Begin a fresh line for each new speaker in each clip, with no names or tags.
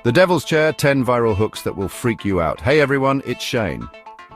The Devil's Chair, 10 viral hooks that will freak you out. Hey everyone, it's Shane.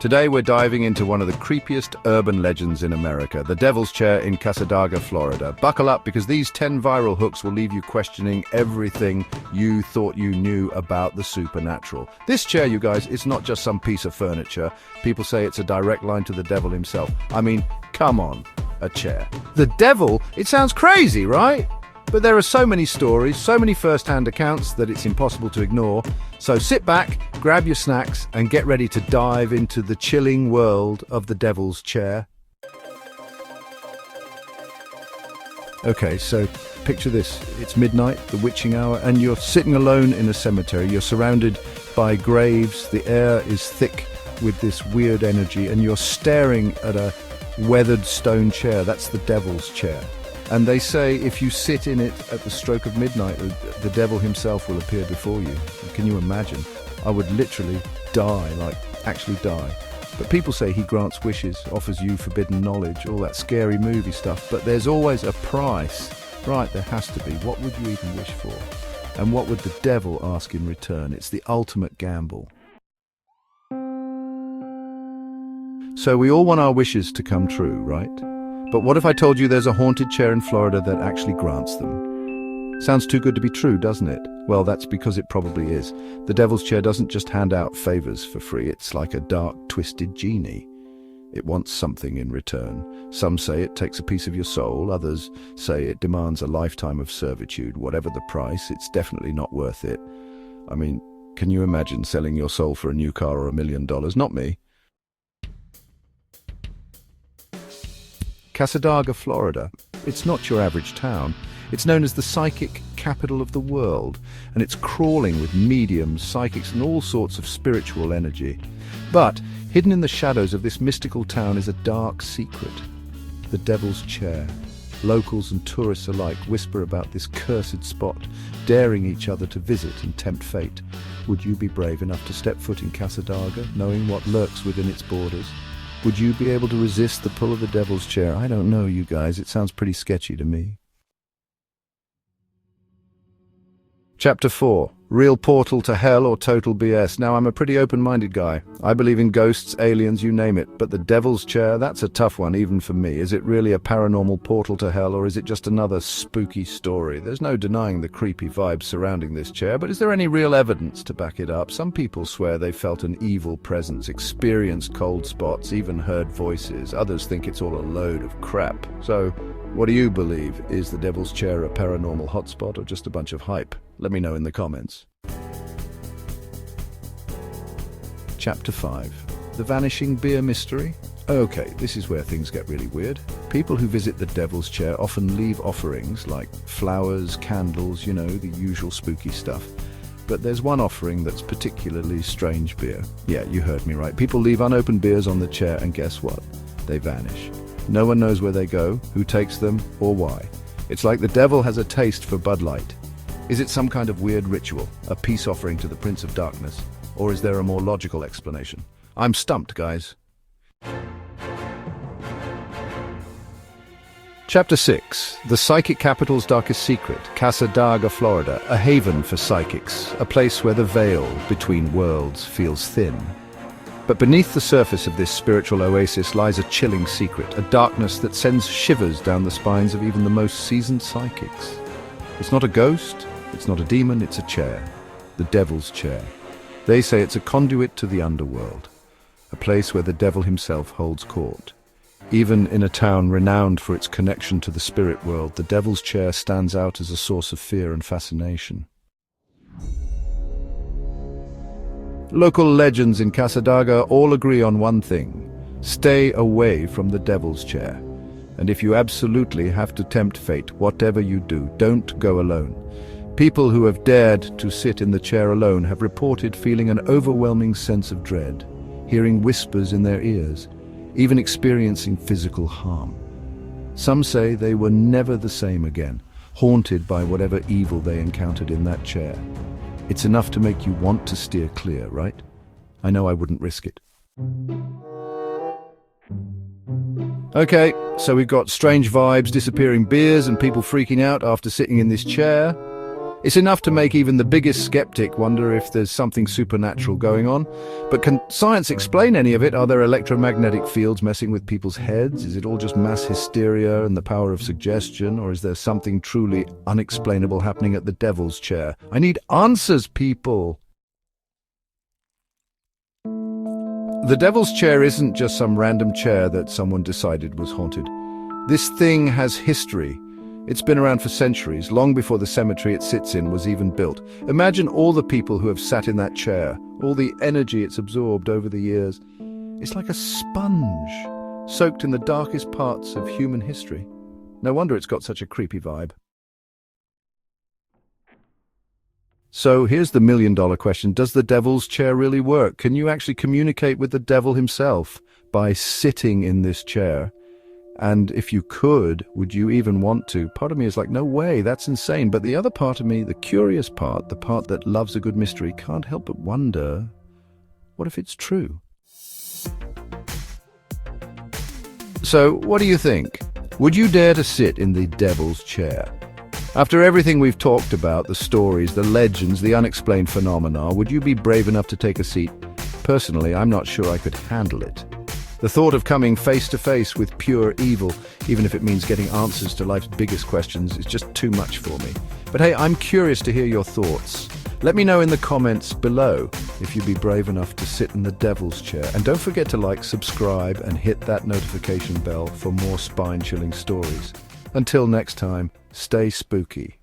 Today we're diving into one of the creepiest urban legends in America, the Devil's Chair in Cassadaga, Florida. Buckle up because these 10 viral hooks will leave you questioning everything you thought you knew about the supernatural. This chair, you guys, it's not just some piece of furniture. People say it's a direct line to the devil himself. I mean, come on, a chair. The devil? It sounds crazy, right? But there are so many stories, so many first-hand accounts that it's impossible to ignore. So sit back, grab your snacks, and get ready to dive into the chilling world of the Devil's Chair. Okay, so picture this. It's midnight, the witching hour, and you're sitting alone in a cemetery. You're surrounded by graves. The air is thick with this weird energy, and you're staring at a weathered stone chair. That's the Devil's Chair. And they say if you sit in it at the stroke of midnight, the devil himself will appear before you. Can you imagine? I would literally die, like actually die. But people say he grants wishes, offers you forbidden knowledge, all that scary movie stuff. But there's always a price. Right, there has to be. What would you even wish for? And what would the devil ask in return? It's the ultimate gamble. So we all want our wishes to come true, right? But what if I told you there's a haunted chair in Florida that actually grants them? Sounds too good to be true, doesn't it? Well, that's because it probably is. The Devil's Chair doesn't just hand out favors for free. It's like a dark, twisted genie. It wants something in return. Some say it takes a piece of your soul. Others say it demands a lifetime of servitude. Whatever the price, it's definitely not worth it. I mean, can you imagine selling your soul for a new car or $1 million? Not me. Cassadaga, Florida. It's not your average town. It's known as the psychic capital of the world, and it's crawling with mediums, psychics, and all sorts of spiritual energy. But hidden in the shadows of this mystical town is a dark secret. The Devil's Chair. Locals and tourists alike whisper about this cursed spot, daring each other to visit and tempt fate. Would you be brave enough to step foot in Cassadaga, knowing what lurks within its borders? Would you be able to resist the pull of the Devil's Chair? I don't know, you guys. It sounds pretty sketchy to me. Chapter 4. Real portal to hell or total BS. Now, I'm a pretty open-minded guy. I believe in ghosts, aliens, you name it. But the Devil's Chair, that's a tough one, even for me. Is it really a paranormal portal to hell, or is it just another spooky story? There's no denying the creepy vibes surrounding this chair, but is there any real evidence to back it up? Some people swear they felt an evil presence, experienced cold spots, even heard voices. Others think it's all a load of crap. So, what do you believe? Is the Devil's Chair a paranormal hotspot or just a bunch of hype? Let me know in the comments. Chapter 5. The Vanishing Beer Mystery. Okay, this is where things get really weird. People who visit the Devil's Chair often leave offerings like flowers, candles, you know, the usual spooky stuff. But there's one offering that's particularly strange beer. Yeah, you heard me right. People leave unopened beers on the chair and guess what? They vanish. No one knows where they go, who takes them, or why. It's like the devil has a taste for Bud Light. Is it some kind of weird ritual, a peace offering to the Prince of Darkness? Or is there a more logical explanation? I'm stumped, guys. Chapter 6. The Psychic Capital's Darkest Secret, Cassadaga, Florida, a haven for psychics, a place where the veil between worlds feels thin. But beneath the surface of this spiritual oasis lies a chilling secret, a darkness that sends shivers down the spines of even the most seasoned psychics. It's not a ghost, it's not a demon, it's a chair. The Devil's Chair. They say it's a conduit to the underworld, a place where the devil himself holds court. Even in a town renowned for its connection to the spirit world, the Devil's Chair stands out as a source of fear and fascination. Local legends in Cassadaga all agree on one thing: stay away from the Devil's Chair. And if you absolutely have to tempt fate, whatever you do, don't go alone. People who have dared to sit in the chair alone have reported feeling an overwhelming sense of dread, hearing whispers in their ears, even experiencing physical harm. Some say they were never the same again, haunted by whatever evil they encountered in that chair. It's enough to make you want to steer clear, right? I know I wouldn't risk it. Okay, so we've got strange vibes, disappearing beers, and people freaking out after sitting in this chair. It's enough to make even the biggest skeptic wonder if there's something supernatural going on. But can science explain any of it? Are there electromagnetic fields messing with people's heads? Is it all just mass hysteria and the power of suggestion? Or is there something truly unexplainable happening at the devil's chair? I need answers, people! The devil's chair isn't just some random chair that someone decided was haunted. This thing has history. It's been around for centuries, long before the cemetery it sits in was even built. Imagine all the people who have sat in that chair, all the energy it's absorbed over the years. It's like a sponge, soaked in the darkest parts of human history. No wonder it's got such a creepy vibe. So here's the million-dollar question. Does the devil's chair really work? Can you actually communicate with the devil himself by sitting in this chair? And if you could, would you even want to? Part of me is like, no way, that's insane. But the other part of me, the curious part, the part that loves a good mystery, can't help but wonder, what if it's true? So, what do you think? Would you dare to sit in the devil's chair? After everything we've talked about, the stories, the legends, the unexplained phenomena, would you be brave enough to take a seat? Personally, I'm not sure I could handle it. The thought of coming face to face with pure evil, even if it means getting answers to life's biggest questions, is just too much for me. But hey, I'm curious to hear your thoughts. Let me know in the comments below if you'd be brave enough to sit in the devil's chair. And don't forget to like, subscribe, and hit that notification bell for more spine-chilling stories. Until next time, stay spooky.